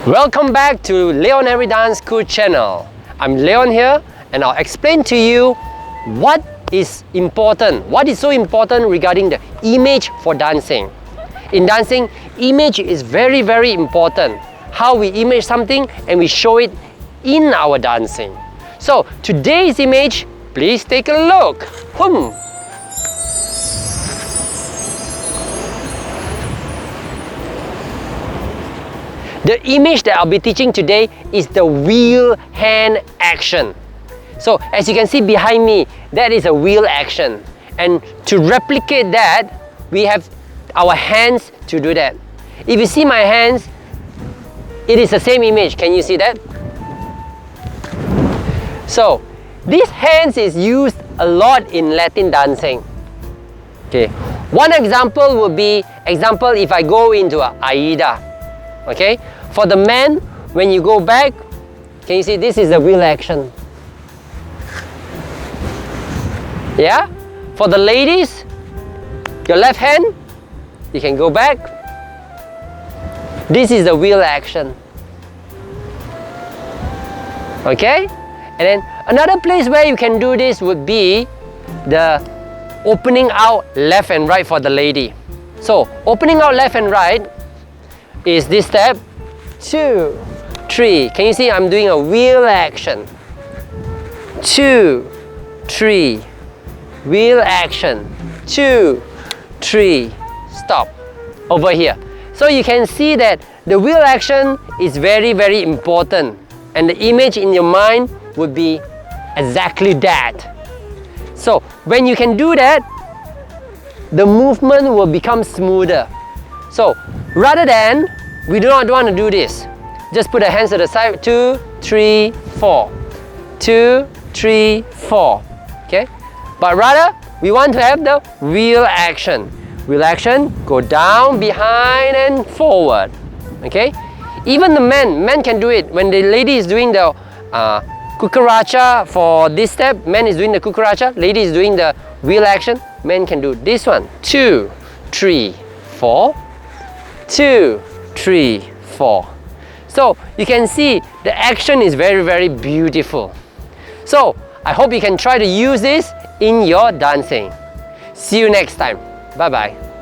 Welcome back to Leon Every Dance School channel. I'm Leon here and I'll explain to you what is important, what is so important regarding the image for dancing. In dancing, image is very important. How we image something and we show it in our dancing. So today's image, please take a look. The image that I'll be teaching today is the wheel hand action. So as you can see behind me, that is a wheel action. And to replicate that, we have our hands to do that. If you see my hands, it is the same image. Can you see that? So these hands is used a lot in Latin dancing. Okay. One example would be, if I go into a Aida. Okay, for the man, when you go back, can you see this is the wheel action? Yeah? For the ladies, your left hand, you can go back. This is the wheel action. Okay? And then another place where you can do this would be the opening out left and right for the lady. So, opening out left and right is this step, 2, 3. Can you see I'm doing a wheel action? 2, 3, wheel action, 2, 3, stop, over here. So you can see that the wheel action is very important, and the image in your mind would be exactly that. So when you can do that, the movement will become smoother. So rather than, we do not want to do this, just put the hands to the side, 2, 3, 4, 2, 3, 4, okay? But rather, we want to have the wheel action. Wheel action, go down, behind and forward, okay? Even the men can do it. When the lady is doing the cucaracha for this step, man is doing the cucaracha, lady is doing the wheel action, men can do this one, 2, 3, 4, 2, 3, 4. So you can see the action is very beautiful. So I hope you can try to use this in your dancing. See you next time. Bye bye.